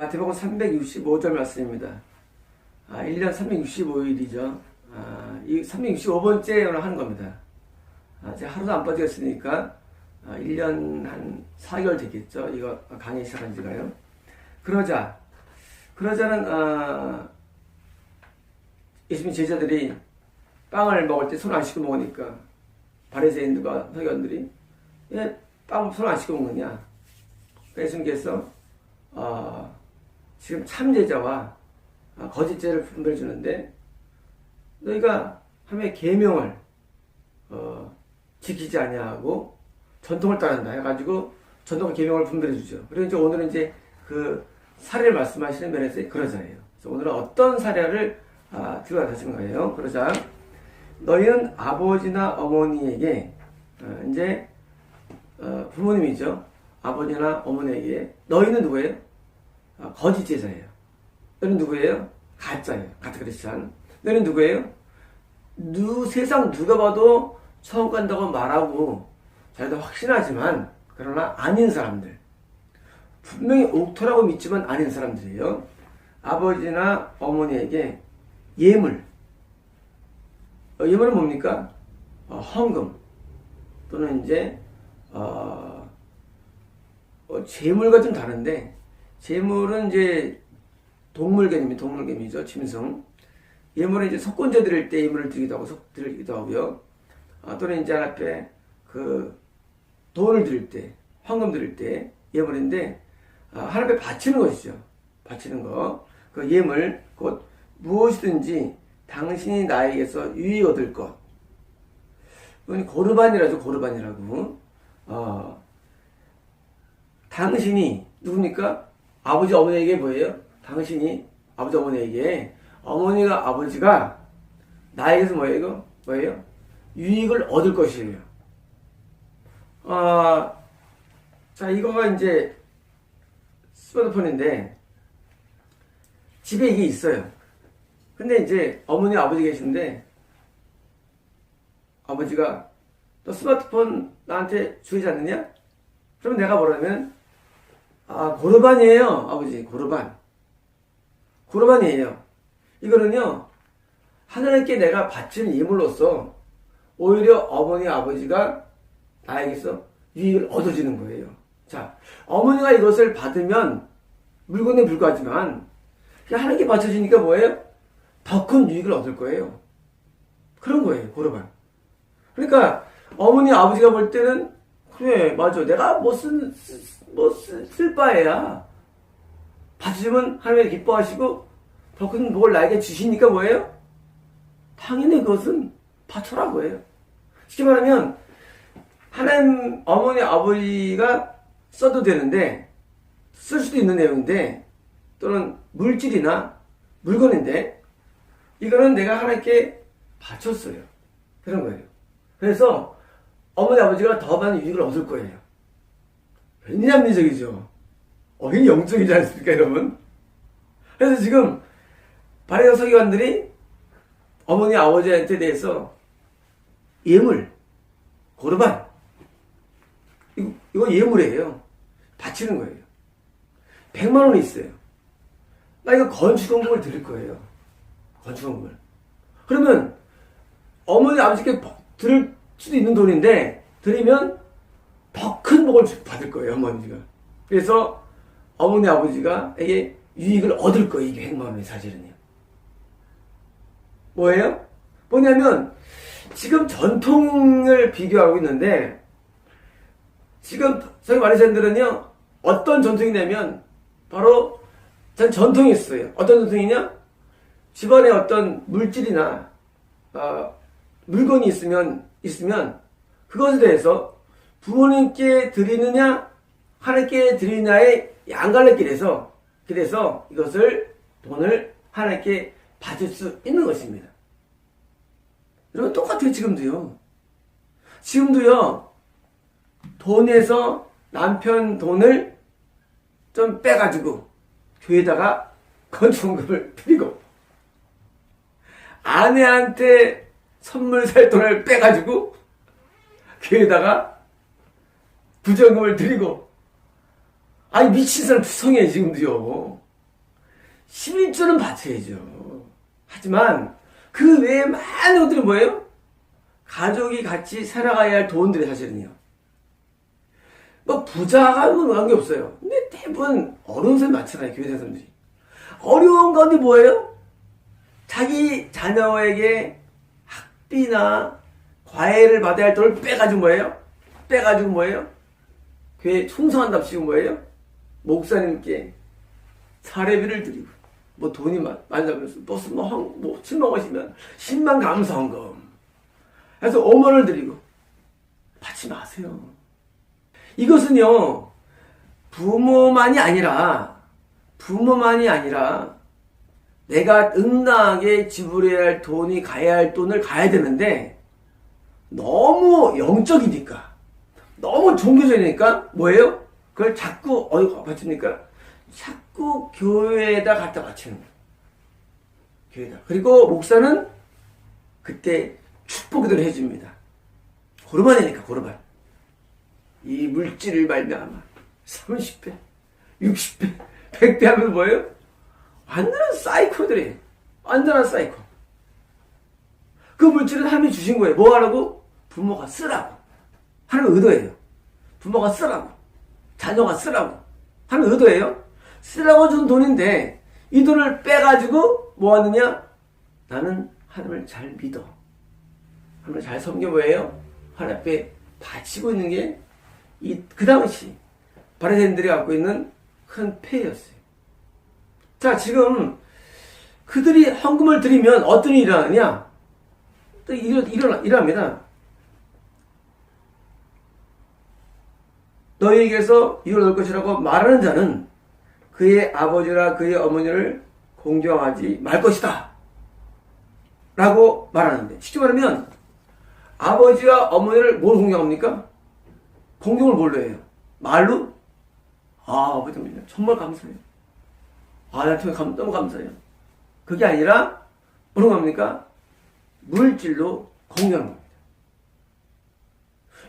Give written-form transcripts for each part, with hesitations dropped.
마태복음 365절 말씀입니다. 1년 365일이죠. 이 365번째 오늘 하는 겁니다. 제가 하루도 안 빠지겠으니까 1년 한 4개월 되겠죠. 이거 강의 시작한 지가요. 그러자는 예수님 제자들이 빵을 먹을 때 손 안 씻고 먹으니까 바리새인들과 서기관들이 왜 빵을 손 안 씻고 먹느냐. 예수님께서 지금 참제자와 거짓제를 분별해 주는데 너희가 하나님의 계명을 지키지 아니하고 전통을 따른다 해가지고 전통과 계명을 분별해 주죠. 그리고 이제 오늘은 이제 그 사례를 말씀하시는 면에서 그러자예요. 그래서 오늘은 어떤 사례를 들고 가시는 거예요. 그러자 너희는 아버지나 어머니에게 이제 부모님이죠. 아버지나 어머니에게 너희는 누구예요? 거짓 제자예요. 너희는 누구예요? 가짜예요. 가짜 크리스찬. 너희는 누구예요? 세상 누가 봐도 처음 간다고 말하고 자기도 확신하지만 그러나 아닌 사람들. 분명히 옳더라고 믿지만 아닌 사람들이에요. 아버지나 어머니에게 예물. 예물은 뭡니까? 헌금 또는 이제 재물과 좀 다른데 재물은 이제 동물개념이죠. 짐승. 예물은 이제 속건제 드릴 때 예물을 드리기도 하고요. 또는 이제 앞에 그 돈을 드릴 때, 황금 드릴 때 예물인데 하나님께 바치는 것이죠. 바치는 거. 그 예물 곧 무엇이든지 당신이 나에게서 유익 얻을 것. 고르반이라죠. 고르반이라고. 당신이 누굽니까? 아버지 어머니에게 뭐예요? 당신이 아버지 어머니에게 어머니가 아버지가 나에게서 뭐예요? 유익을 얻을 것이에요. 자, 이거가 이제 스마트폰인데 집에 이게 있어요. 근데 이제 어머니 아버지 계신데 아버지가 너 스마트폰 나한테 주지 않느냐? 그럼 내가 뭐라면 고르반이에요. 아버지 고르반이에요. 이거는요 하나님께 내가 바치는 예물로서 오히려 어머니 아버지가 나에게서 유익을 얻어지는 거예요. 자, 어머니가 이것을 받으면 물건에 불과하지만 하나님께 바쳐지니까 뭐예요? 더 큰 유익을 얻을 거예요. 그런 거예요. 고르반. 그러니까 어머니 아버지가 볼 때는 그래 맞아 내가 쓸 바에야 받으시면 하나님이 기뻐하시고 더 큰 복을 나에게 주시니까 뭐예요? 당연히 그것은 바쳐라고 해요. 쉽게 말하면 하나님 어머니 아버지가 써도 되는데 쓸 수도 있는 내용인데 또는 물질이나 물건인데 이거는 내가 하나님께 바쳤어요. 그런 거예요. 그래서 어머니 아버지가 더 많은 유익을 얻을 거예요. 굉장히 합리적이죠. 굉장히 영적이지 않습니까 여러분? 그래서 지금 바리새인 서기관들이 어머니 아버지한테 대해서 예물, 고르반 이거 예물이에요. 바치는 거예요. 100만 원이 있어요. 나 이거 건축헌금을 드릴 거예요. 건축헌금을. 그러면 어머니 아버지께 드릴 수도 있는 돈인데 드리면 더 큰 복을 받을 거예요. 어머니가. 그래서 어머니 아버지가 에게 유익을 얻을 거예요. 이게 100만 원의 사실은요. 뭐예요? 뭐냐면 지금 전통을 비교하고 있는데 지금 저희 바리새인들은요 어떤 전통이냐면 바로 전통이 있어요. 어떤 전통이냐? 집안에 어떤 물질이나 물건이 있으면 그것에 대해서 부모님께 드리느냐 하나님께 드리느냐의 양갈래길에서 그래서 이것을 돈을 하나님께 받을 수 있는 것입니다. 여러분 똑같아요. 지금도요 돈에서 남편 돈을 좀 빼가지고 교회에다가 건축헌금을 드리고 아내한테 선물 살 돈을 빼가지고 교회에다가 부정금을 드리고 미친 사람 투성이에요 지금도요. 11조는 바쳐야죠. 하지만 그 외에 많은 것들이 뭐예요? 가족이 같이 살아가야 할 돈들이 사실은요. 뭐 부자가 관계없어요. 근데 대부분 어려운 사람이 많잖아요. 교회 사람들이. 어려운 건데 뭐예요? 자기 자녀에게 학비나 과외를 받아야 할 돈을 빼가지고 뭐예요? 빼가지고 뭐예요? 교회 충성한답시고 뭐예요? 목사님께 사례비를 드리고 뭐 돈이 많다면서 버스 뭐 7만 원이면 10만 감사헌금 해서 5만 원을 드리고 받지 마세요. 이것은요 부모만이 아니라 내가 응당하게 지불해야 할 돈이 가야 할 돈을 가야 되는데 너무 영적이니까 너무 종교적이니까 뭐예요? 그걸 자꾸 어디 바칩니까? 자꾸 교회에다 갖다 바치는 거예요. 교회에다. 그리고 목사는 그때 축복기도를 해줍니다. 고르반이니까 고르반. 이 물질을 말미암아 30배, 60배, 100배 하면 뭐예요? 완전한 사이코들이에요. 완전한 사이코. 그 물질은 하나님이 주신 거예요. 뭐 하라고? 부모가 쓰라고. 하나님 의도예요. 부모가 쓰라고. 자녀가 쓰라고. 하나님 의도예요. 쓰라고 준 돈인데 이 돈을 빼가지고 뭐 하느냐? 나는 하나님을 잘 믿어. 하나님을 잘 섬겨 뭐예요? 하나님 앞에 바치고 있는 게 그 당시 바리새인들이 갖고 있는 큰 폐였어요. 자, 지금 그들이 헌금을 드리면 어떤 일이 일어나느냐? 또 일어납니다. 너희에게서 이걸 넣을 것이라고 말하는 자는 그의 아버지나 그의 어머니를 공경하지 말 것이다. 라고 말하는데, 쉽게 말하면 아버지와 어머니를 뭘 공경합니까? 공경을 뭘로 해요? 말로? 아버지 정말 감사해요. 나한테 너무 감사해요. 그게 아니라 뭐라고 합니까? 물질로 공경하는 겁니다.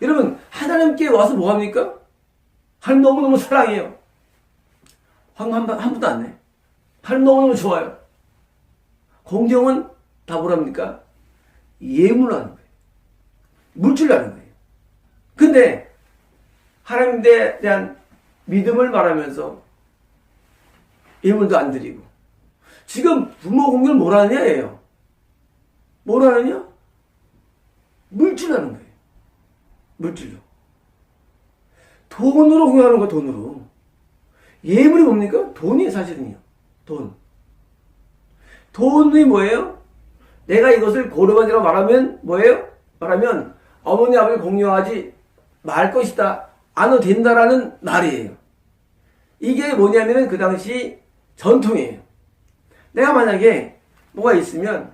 여러분, 하나님께 와서 뭐 합니까? 하나님 너무너무 사랑해요. 황금 한 푼도 안 내. 하나님 너무너무 좋아요. 공경은 다 뭐랍니까? 예물로 하는 거예요. 물질로 하는 거예요. 근데 하나님에 대한 믿음을 말하면서 예물도 안 드리고 지금 부모 공경을 뭘 하느냐예요. 뭘 하느냐? 물질로 하는 거예요. 물질로. 돈으로 공경하는 거 돈으로. 예물이 뭡니까? 돈이 사실은요. 돈. 돈이 뭐예요? 내가 이것을 고르반이라고 말하면 뭐예요? 말하면 어머니 아버지 공경하지 말 것이다. 안 해도 된다라는 말이에요. 이게 뭐냐면은 그 당시 전통이에요. 내가 만약에 뭐가 있으면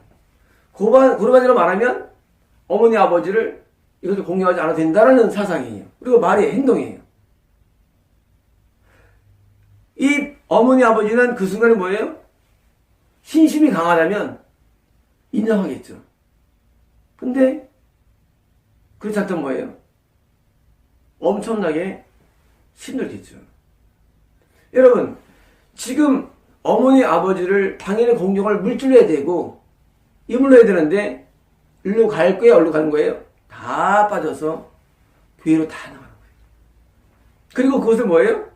고르반이라고 말하면 어머니 아버지를 이것을 공경하지 않아도 된다라는 사상이에요. 그리고 말이에요. 행동이에요. 이 어머니 아버지는 그 순간에 뭐예요? 신심이 강하다면 인정하겠죠. 근데 그렇지 않다면 뭐예요? 엄청나게 힘들겠죠. 여러분, 지금 어머니 아버지를 당연히 공경을 물질로 해야 되고 예물로 해야 되는데 일로 갈 거예요? 어디로 가는 거예요? 다 빠져서 교회로 다 나가는 거예요. 그리고 그것을 뭐예요?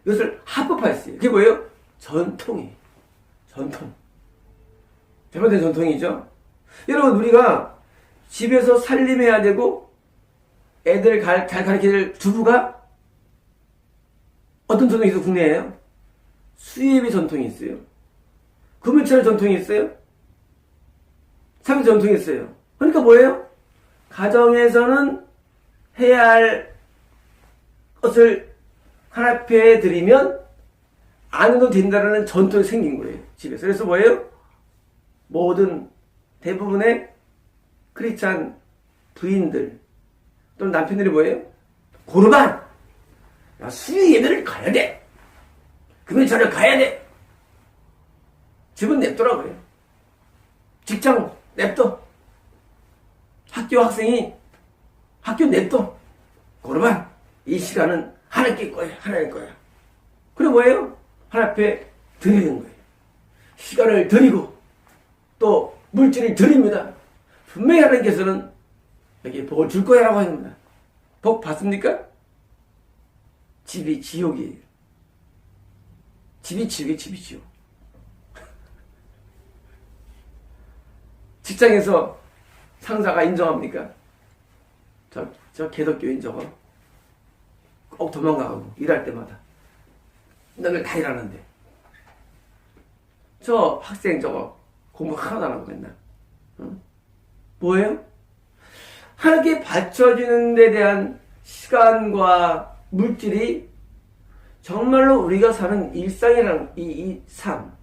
이것을 합법화했어요. 그게 뭐예요? 전통이에요. 전통. 잘못된 전통이죠. 여러분, 우리가 집에서 살림해야 되고 애들 잘 가르쳐야 될 주부가 어떤 전통이 있어요? 국내에요? 수예비 전통이 있어요. 금은철 전통이 있어요. 상위 전통이 있어요. 그러니까 뭐예요? 가정에서는 해야 할 것을 하나님 앞에 드리면 안 해도 된다는 전통이 생긴 거예요. 집에서. 그래서 뭐예요? 모든 대부분의 크리스찬 부인들 또는 남편들이 뭐예요? 고르반! 나 수요 예배를 가야 돼! 금요일에 가야 돼! 집은 냅두라고요. 직장 냅둬. 학교 학생이 학교 냅둬. 고르반! 이 시간은 하나님께 거야. 하나님 거야. 그리고 뭐예요? 하나님 앞에 드리는 거예요. 시간을 드리고 또 물질을 드립니다. 분명히 하나님께서는 여기 복을 줄 거야라고 합니다. 복 받습니까? 집이 지옥이에요. 집이 지옥이 집이 지옥. 직장에서 상사가 인정합니까? 저 개덕교인 저거 꼭 도망가고 일할 때마다 너를 다 일하는데 저 학생 저거 공부 하나도 안 하고 맨날 응? 뭐예요? 하나님께 바쳐주는 데 대한 시간과 물질이 정말로 우리가 사는 일상이라는 이 삶,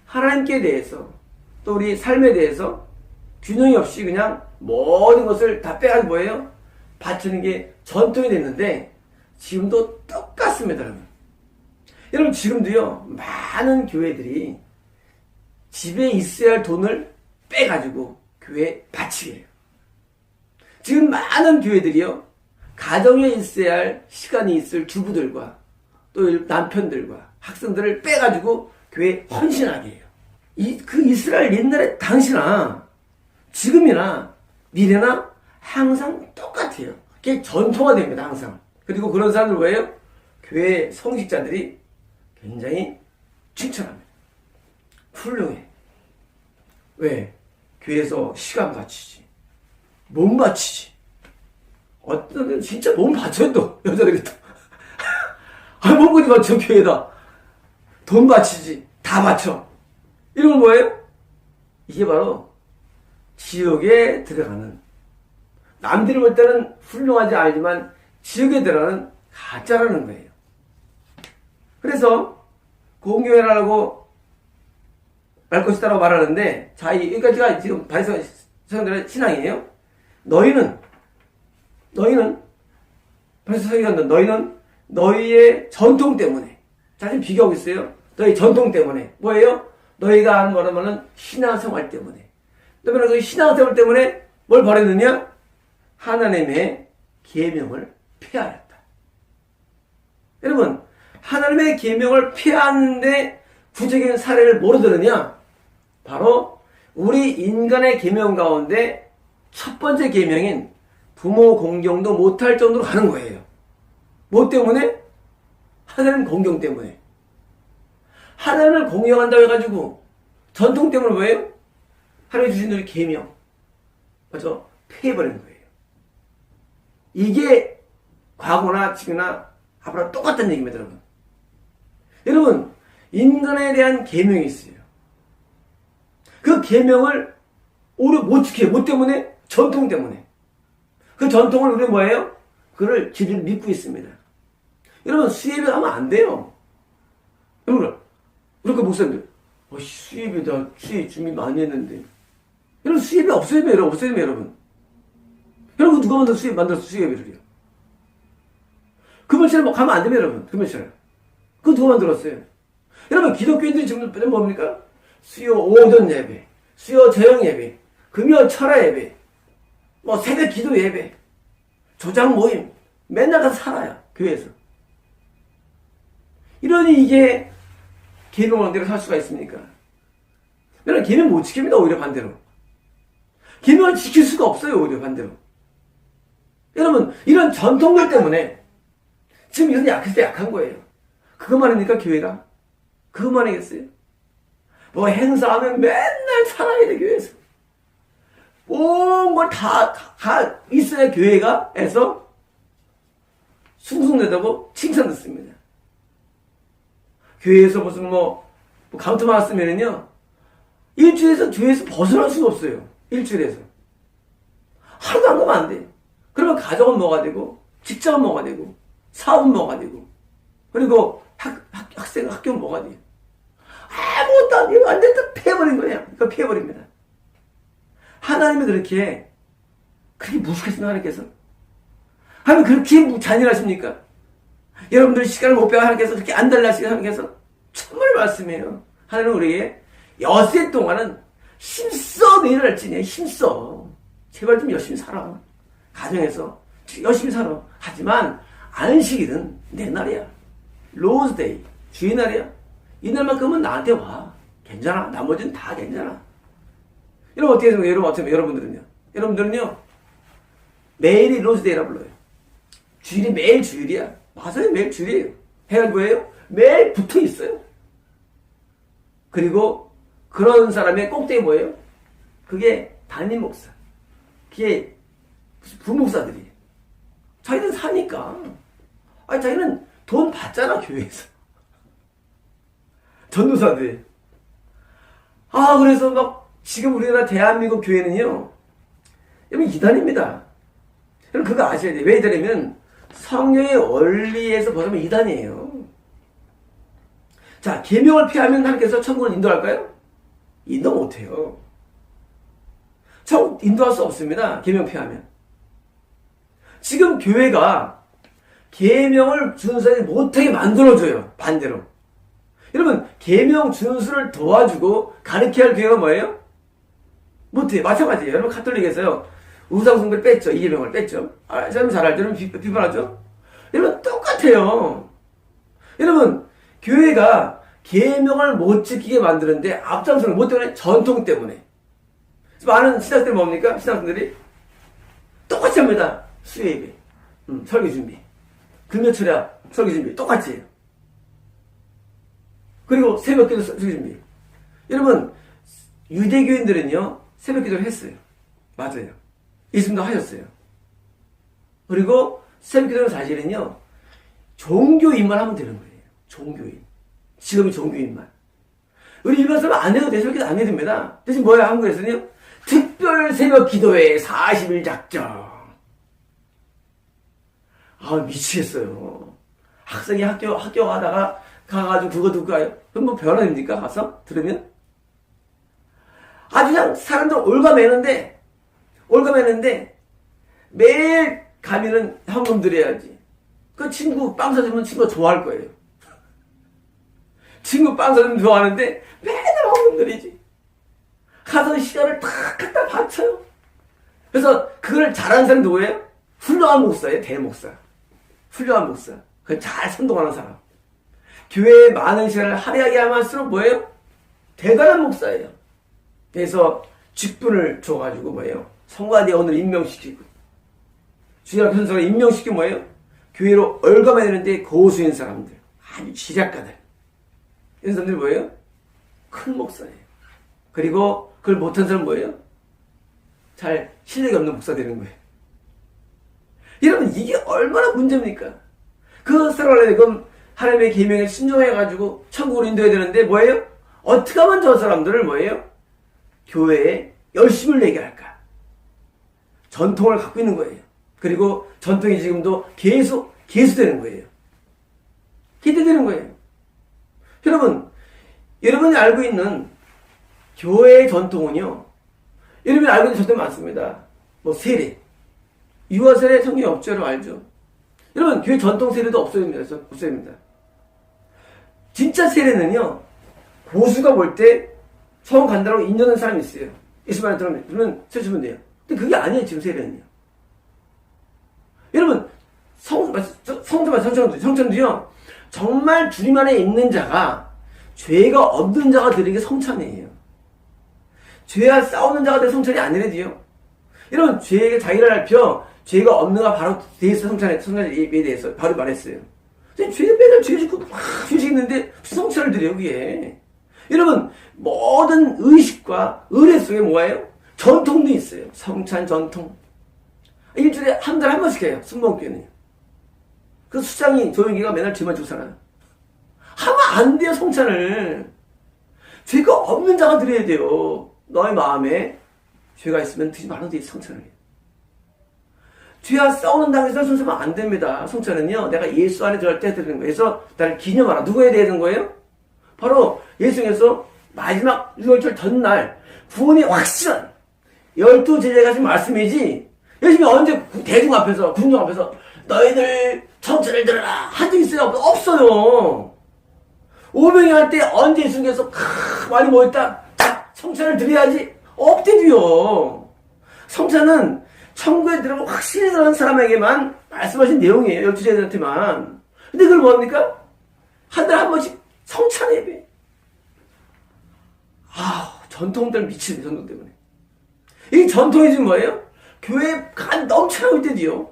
하나님께 대해서 또 우리 삶에 대해서 균형이 없이 그냥 모든 것을 다 빼가지고 뭐예요? 바치는 게 전통이 됐는데 지금도 똑같습니다, 여러분. 여러분 지금도요 많은 교회들이 집에 있어야 할 돈을 빼가지고 교회에 바치게 해요. 지금 많은 교회들이요 가정에 있어야 할 시간이 있을 주부들과 또 남편들과 학생들을 빼가지고 교회에 헌신하게 해요. 그 이스라엘 옛날에 당시나 지금이나 미래나 항상 똑같아요. 그게 전통화됩니다, 항상. 그리고 그런 사람들 뭐예요? 교회 성직자들이 굉장히 칭찬합니다. 훌륭해. 왜? 교회에서 시간 바치지. 몸 바치지. 어떤 데는 진짜 몸 바쳐요, 또. 여자들이 또. 몸까지 바쳐, 교회에다. 돈 바치지. 다 바쳐. 이런 건 뭐예요? 이게 바로 지옥에 들어가는, 남들이 볼 때는 훌륭하지 않지만 지옥에 들어가는 가짜라는 거예요. 그래서 공교회라고 말 것이다라고 말하는데, 자, 여기까지가 지금 바리새인들의 신앙이에요. 너희는 바리새인들 너희는 너희의 전통 때문에, 자, 지금 비교하고 있어요. 너희 전통 때문에 뭐예요? 너희가 하는 거라면은 신앙생활 때문에. 그러면 그 신앙생활 때문에 뭘 벌였느냐? 하나님의 계명을 폐하였다. 여러분, 하나님의 계명을 폐하는데 구체적인 사례를 뭐로 들으냐? 바로 우리 인간의 계명 가운데 첫 번째 계명인 부모 공경도 못할 정도로 가는 거예요. 뭐 때문에? 하나님 공경 때문에. 하나님을 공경한다고 해가지고 전통 때문에 뭐예요? 하나님이 주신 우리 계명, 맞죠? 폐해버리는 거예요. 이게 과거나 지금이나 앞으로 똑같다는 얘기입니다, 여러분. 여러분, 인간에 대한 계명이 있어요. 그 계명을 오래 못 지켜요. 뭐 때문에? 전통 때문에. 그 전통을 우리는 뭐예요? 그를 길을 믿고 있습니다. 여러분, 수예배 하면 안 돼요. 여러분, 우리 그 목사님들, 수예배다, 수예 준비 많이 했는데. 여러분, 수예배 없어요, 여러분. 여러분, 누가 만들어서 수예배를 해요? 금요일에 뭐 가면 안 됩니다, 여러분. 금요일에. 그거 누가 만들었어요? 여러분, 기독교인들이 지금 뭡니까? 수요 오전 예배, 수요 저녁 예배, 금요 철야 예배, 뭐 새벽 기도 예배, 조장 모임, 맨날 가서 살아요, 교회에서. 이러니 이게 계명대로 살 수가 있습니까? 여러분, 계명 못 지킵니다, 오히려 반대로. 계명을 지킬 수가 없어요, 오히려 반대로. 여러분, 이런 전통들 때문에 지금 이런 약해서 약한 거예요. 그것만입니까, 교회가? 그것만이겠어요? 뭐 행사하면 맨날 살아야 돼, 교회에서. 온 걸 다 있어야 교회가 해서 숭숭대다고 칭찬 듣습니다. 교회에서 무슨 감투 맞았으면은요, 일주일에서 교회에서 벗어날 수가 없어요. 일주일에서. 하루도 안 가면 안 돼요. 그러면 가정은 뭐가 되고, 직장은 뭐가 되고, 사업은 뭐가 되고, 그리고 학교는 뭐가 돼요. 아무것도 안 돼요. 완전 다 패버린 거예요. 그거 패버립니다. 하나님이 그렇게 무식했습니까, 하나님께서? 하나님 그렇게 잔인하십니까? 여러분들 시간을 못 빼고 하나님께서 그렇게 안 달라시게 하나님께서? 정말 말씀이에요. 하나님은 우리에게 엿새 동안은 힘써 내일 할지니 힘써. 제발 좀 열심히 살아. 가정에서 열심히 살아. 하지만 안식일은 내 날이야. 로즈데이, 주의 날이야. 이날만큼은 나한테 와. 괜찮아. 나머지는 다 괜찮아. 여러분 어떻게 생각해요? 여러분 어떻게 여러분들은요? 여러분들은요 매일이 로즈데이라 불러요. 주일이 매일 주일이야. 맞아요. 매일 주일이에요. 해가 뭐예요? 매일 붙어 있어요. 그리고 그런 사람의 꼭대기 뭐예요? 그게 담임 목사. 그게 부목사들이에요. 자기는 사니까. 아니 자기는 돈 받잖아 교회에서. 전도사들이. 그래서 막 지금 우리나라 대한민국 교회는요. 여러분 이단입니다. 여러분 그거 아셔야 돼요. 왜 이러냐면 성령의 원리에서 벗어나면 이단이에요. 자, 계명을 피하면 하나님께서 천국을 인도할까요? 인도 못해요. 천국 인도할 수 없습니다. 계명 피하면. 지금 교회가 계명을 준수하지 못하게 만들어줘요. 반대로. 여러분 계명 준수를 도와주고 가르쳐야 할 교회가 뭐예요? 못해요. 마찬가지예요. 여러분 가톨릭에서요. 우상숭배를 뺐죠. 이계명을 뺐죠. 사람이 잘 알죠. 여러분 비판하죠. 여러분 똑같아요. 여러분 교회가 계명을 못 지키게 만드는데 앞장서는 뭐 때문에? 전통 때문에. 많은 신학생들이 뭡니까? 신학생들이 똑같이 합니다. 수요예배, 설교 준비, 금요철야 설교 준비 똑같이 해요. 그리고 새벽기도 설교 준비. 여러분 유대교인들은요 새벽기도를 했어요. 맞아요. 예수님도 하셨어요. 그리고 새벽기도는 사실은요 종교인만 하면 되는 거예요. 종교인. 지금이 종교인만. 우리 일반 사람 안 해도 돼. 새벽기도 안 해도 됩니다. 대신 뭐야 한국에서는요 특별 새벽기도회 40일 작정. 미치겠어요. 학생이 학교 가다가 가가지고 그거 듣고 가요. 그럼 뭐 변화입니까? 가서 들으면? 아주 그냥 사람들 올가매는데 매일 가면은 현금 드려야지. 그 친구 빵 사주면 친구가 좋아할 거예요. 친구 빵 사주면 좋아하는데 맨날 현금 드리지. 가서 시간을 탁 갖다 바쳐요. 그래서 그걸 잘하는 사람이 누구예요? 훌륭한 목사예요. 대목사. 훌륭한 목사. 그걸 잘 선동하는 사람. 교회에 많은 시간을 할애하게 하면서 뭐예요? 대단한 목사예요. 그래서 직분을 줘가지고 뭐예요? 성가대에 오늘 임명시키고 주일학 현석을 임명시키고 뭐예요? 교회로 얼감해야 되는데 고수인 사람들, 아주 지략가들. 이런 사람들이 뭐예요? 큰 목사예요. 그리고 그걸 못한 사람은 뭐예요? 잘 실력이 없는 목사 되는 거예요. 여러분 이게 얼마나 문제입니까? 그 사람을 그럼 하나님의 계명에 순종해가지고 천국으로 인도해야 되는데 뭐예요? 어떻게 하면 저 사람들을 뭐예요? 교회에 열심을 내게 할까? 전통을 갖고 있는 거예요. 그리고 전통이 지금도 계속 계수되는 거예요. 기대되는 거예요. 여러분이 알고 있는 교회의 전통은요. 여러분이 알고 있는 전통이 많습니다. 뭐 세례. 유아 세례 성경이 없죠. 여러분 알죠? 여러분 교회 전통 세례도 없어집니다. 진짜 세례는요. 고수가 볼 때 처음 간다고 인정하는 사람이 있어요. 예수만에 들으면 세주면 돼요. 근데 그게 아니에요. 지금 세례는요. 여러분 성찬도요. 정말 주님 안에 있는 자가 죄가 없는 자가 드리는 게 성찬이에요. 죄와 싸우는 자가 되는 성찬이 아니래도요. 여러분 죄가 자기를 알펴 죄가 없는 가 바로 대해서 성찬에 대해서 바로 말했어요. 죄가 매달 죄 짓고 죄 짓는데 성찬을 드려요. 그게. 여러분 모든 의식과 의례 속에 뭐예요? 전통도 있어요. 성찬 전통. 일주일에 한 달에 한 번씩 해요. 순복교회는요. 그 수장이 조용기가 맨날 죄만 지고 살아요. 하면 안 돼요. 성찬을. 죄가 없는 자가 드려야 돼요. 너의 마음에 죄가 있으면 드지 말아도 돼. 성찬을. 죄와 싸우는 당에서 손쓰면 안 됩니다. 성찬은요. 내가 예수 안에 들어갈 때 드리는 거예요. 그래서 나를 기념하라. 누구에 대해 되는 거예요? 바로 예수님께서 마지막 유월절 전날 구원이 확실한 12제자가 하신 말씀이지. 예수님이 언제 대중 앞에서 군중 앞에서 너희들 성찬을 들어라 한 적 있어요? 없어요. 오병이 할 때 언제 예수님께서 많이 모였다 자 성찬을 드려야지 없대도요. 성찬은 천국에 들어가면 확실히 들어간 사람에게만 말씀하신 내용이에요. 12제자한테만. 근데 그걸 뭡니까? 한 달에 한 번씩 성찬 예배. 전통 때문에 미치는 전통 때문에. 이 전통이 지금 뭐예요? 교회에 간 넘쳐나올 때도요.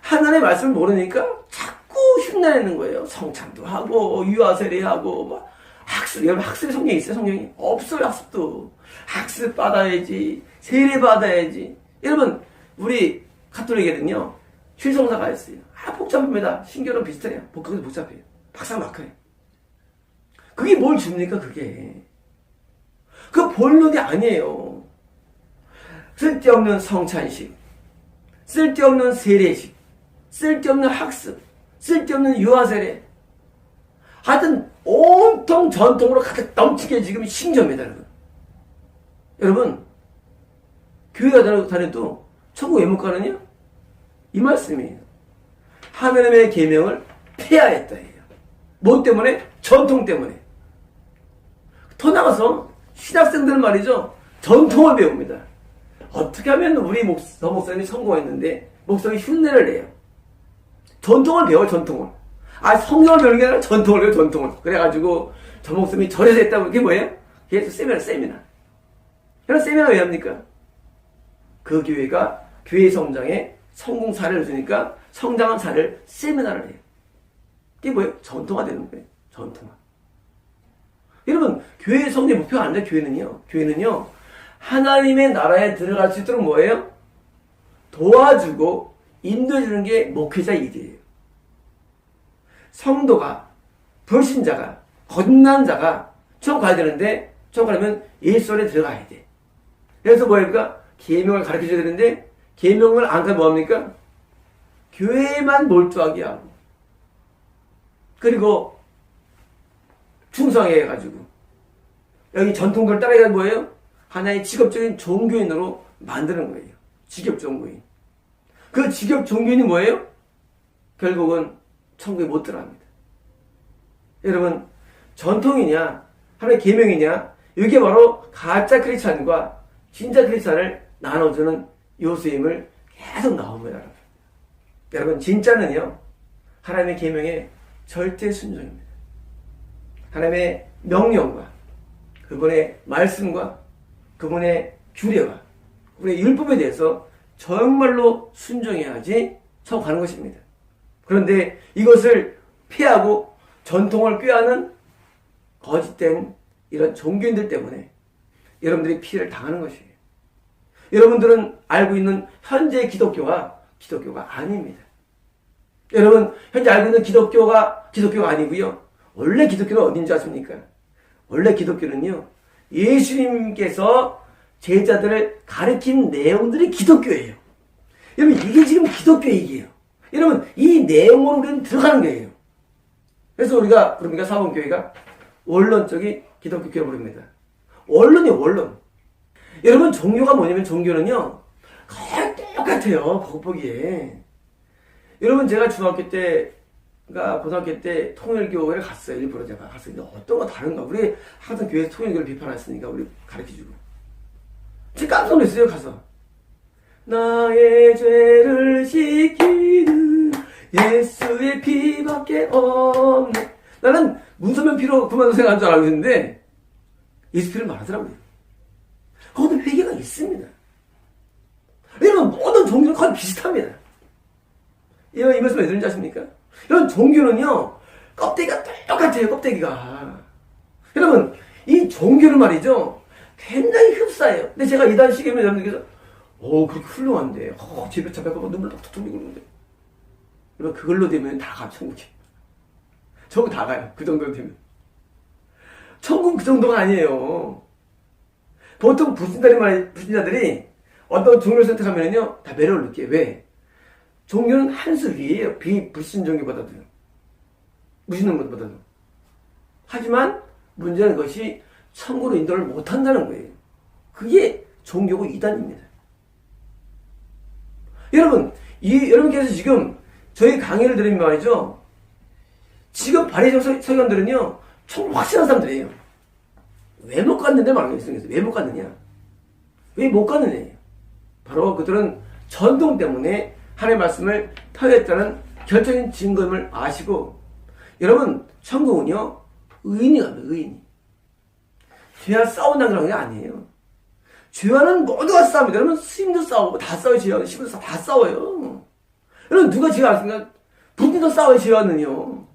하나님의 말씀을 모르니까 자꾸 흉내내는 거예요. 성찬도 하고 유아세례하고 막 학습. 여러분 학습에 성경이 있어요? 성경이? 없어요. 학습도. 학습 받아야지. 세례 받아야지. 여러분 우리 가톨릭에는요. 쉴성사가 있어요. 복잡합니다. 신교랑 비슷해요. 복잡해요. 박사마카예요. 그게 뭘 줍니까 그게. 그 본론이 아니에요. 쓸데없는 성찬식, 쓸데없는 세례식, 쓸데없는 학습, 쓸데없는 유아세례. 하여튼 온통 전통으로 가득 넘치게 지금 신기합니다. 여러분 교회 다녀도 천국 왜 못 가느냐? 이 말씀이에요. 하나님의 계명을 폐하했다. 뭐 때문에? 전통 때문에. 더 나가서 신학생들은 말이죠. 전통을 배웁니다. 어떻게 하면 우리 목사님이 성공했는데 목사님이 흉내를 내요. 전통을 배워요. 전통을. 성경을 배우는 게 아니라 전통을 배워요. 전통을. 그래가지고 저 목사님이 절에서 했다고 그게 뭐예요? 그게 세미나. 그런 세미나 왜 합니까? 그 교회가 교회 성장에 성공 사례를 주니까 성장한 사례를 세미나를 해요. 그게 뭐예요? 전통화 되는 거예요. 전통화. 여러분 교회의 성장의 목표가 아니라 교회는요 하나님의 나라에 들어갈 수 있도록 뭐예요? 도와주고 인도해주는 게 목회자의 일이에요. 성도가 불신자가 거듭난 자가 천국 가야 되는데 천국 가려면 예수 안에 들어가야 돼. 그래서 뭐입니까? 계명을 가르쳐줘야 되는데 계명을 안 가면 뭐합니까? 교회에만 몰두하게 하고 그리고 충성해가지고 여기 전통들 따라가는 뭐예요? 하나의 직업적인 종교인으로 만드는 거예요. 직업 종교인. 그 직업 종교인이 뭐예요? 결국은 천국에 못 들어갑니다. 여러분 전통이냐 하나의 계명이냐 이게 바로 가짜 크리스찬과 진짜 크리스찬을 나눠주는 요소임을 계속 나옵니다. 여러분 진짜는요 하나님의 계명에 절대 순종입니다. 하나님의 명령과 그분의 말씀과 그분의 규례와 그분의 율법에 대해서 정말로 순종해야지 천국 가는 것입니다. 그런데 이것을 피하고 전통을 꾀하는 거짓된 이런 종교인들 때문에 여러분들이 피해를 당하는 것이에요. 여러분들은 알고 있는 현재 기독교가 아닙니다. 여러분 현재 알고 있는 기독교가 아니고요. 원래 기독교는 어딘지 아십니까? 원래 기독교는요. 예수님께서 제자들을 가르친 내용들이 기독교예요. 여러분 이게 지금 기독교 얘기예요. 여러분 이 내용으로 우리는 들어가는 거예요. 그래서 우리가 그러니까 사범교회가 원론적인 기독교 교회를 부릅니다. 원론. 여러분 종교가 뭐냐면 종교는요. 거의 똑같아요. 보기에. 여러분 제가 중학교 때 고등학교 때 통일교회를 갔어요. 일부러 제가 갔어요. 어떤 거 다른가? 우리 항상 교회에서 통일교를 비판했으니까 우리 가르쳐주고. 제가 깜짝 놀랐어요. 가서. 나의 죄를 씻기는 예수의 피밖에 없네. 나는 문서면 피로 그만 생각한 줄 알고 있는데 예수 피를 말하더라고요. 거기도 회개가 있습니다. 여러분 모든 종교는 거의 비슷합니다. 이 말씀 왜 들은지 아십니까? 여러분 종교는요 껍데기가 똑같아요. 껍데기가. 여러분 이 종교는 말이죠 굉장히 흡사해요. 근데 제가 이단 시기면 여러분들께서 그렇게 훌륭한데 집에 잡혀가고 눈물 톡톡 흘리고 그러는데 여러분 그걸로 되면 다 가. 천국 다 가요. 그 정도 되면 천국 그 정도가 아니에요. 보통 불신자들이 어떤 종교를 선택하면요 다 매력을 느껴요. 왜? 종교는 한 수 위에요. 불신 종교보다도요. 무신론 것보다도. 하지만 문제는 그것이 천국으로 인도를 못한다는 거예요. 그게 종교고 이단입니다. 여러분께서 지금 저희 강의를 들으면 말이죠. 지금 바리새인 서기관들은요. 천국 확신한 사람들이에요. 왜 못 갔는데 말하겠어요. 왜 못 갔느냐? 왜 못 갔느냐? 바로 그들은 전통 때문에 하나님의 말씀을 폐했다는 결정적인 증거임을 아시고 여러분 천국은요 의인이 갑니다. 의인이. 죄와 싸운다는 그런 게 아니에요. 죄와는 모두가 싸웁니다. 여러분, 스님도 싸우고, 다 싸워요. 죄와는 신부도 다 싸워요. 여러분, 누가 죄와 왔습니까? 부인도 싸워요. 죄와는요.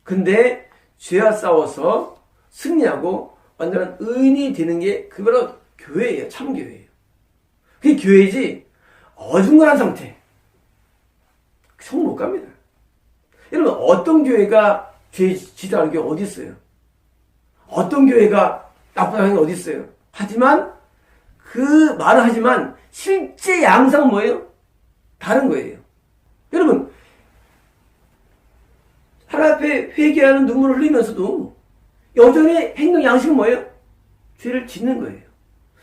근데 죄와 싸워서 승리하고 완전한 의인이 되는 게 그게 바로 교회예요. 참교회예요. 그게 교회지 어중간한 상태. 성 못 갑니다. 여러분, 어떤 교회가 죄 지도하는 게 어디 있어요? 어떤 교회가 나쁘다는 게 어디 있어요? 하지만 그 말은 하지만 실제 양상은 뭐예요? 다른 거예요. 여러분, 하나님 앞에 회개하는 눈물을 흘리면서도 여전히 행동 양식은 뭐예요? 죄를 짓는 거예요.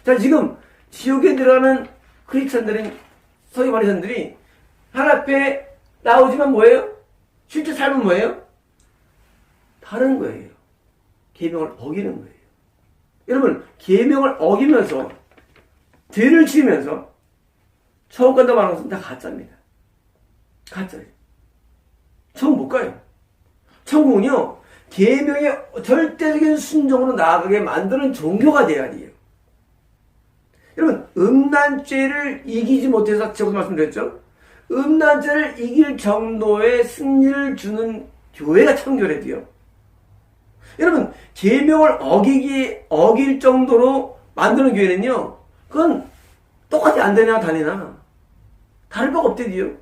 자, 지금 지옥에 들어가는 크리스찬들은, 서기 바리새인들이 하나님 앞에 나오지만 뭐예요? 실제 삶은 뭐예요? 다른 거예요. 계명을 어기는 거예요. 여러분, 계명을 어기면서 죄를 지으면서 천국 간다고 하는 것은 다 가짜입니다. 가짜예요. 천국 못 가요. 천국은요, 계명의 절대적인 순종으로 나아가게 만드는 종교가 돼야 돼요. 여러분, 음란죄를 이기지 못해서 제가 말씀드렸죠? 음란죄를 이길 정도의 승리를 주는 교회가 참교회라 돼요. 여러분, 계명을 어길 정도로 만드는 교회는요, 그건 똑같이 안 되나 다니나 다를 바가 없대요.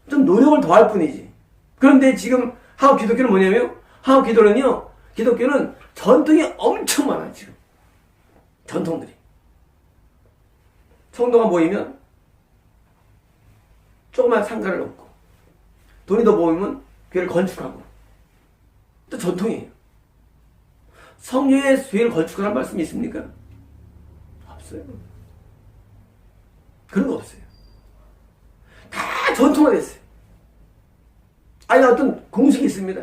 좀 노력을 더할 뿐이지. 그런데 지금 한국 기독교는 뭐냐면요, 한국 기독교는 전통이 엄청 많아요. 지금 전통들이. 성도가 모이면 조그만 상가를 놓고, 돈이 더 모이면 교회를 건축하고, 또 전통이에요. 성령의 교회를 건축하라는 말씀이 있습니까? 없어요. 그런 거 없어요. 다 전통화됐어요. 아니, 어떤 공식이 있습니다.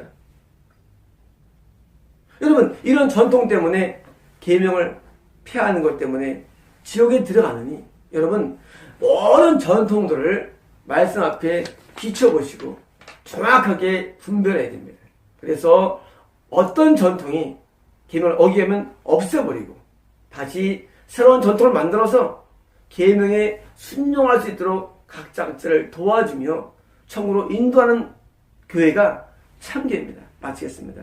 여러분, 이런 전통 때문에 계명을 폐하는 것 때문에 지옥에 들어가느니, 여러분, 모든 전통들을 말씀 앞에 비춰보시고 정확하게 분별해야 됩니다. 그래서 어떤 전통이 계명을 어기면 없애버리고 다시 새로운 전통을 만들어서 계명에 순종할 수 있도록 각 장치를 도와주며 천국으로 인도하는 교회가 참교회입니다. 마치겠습니다.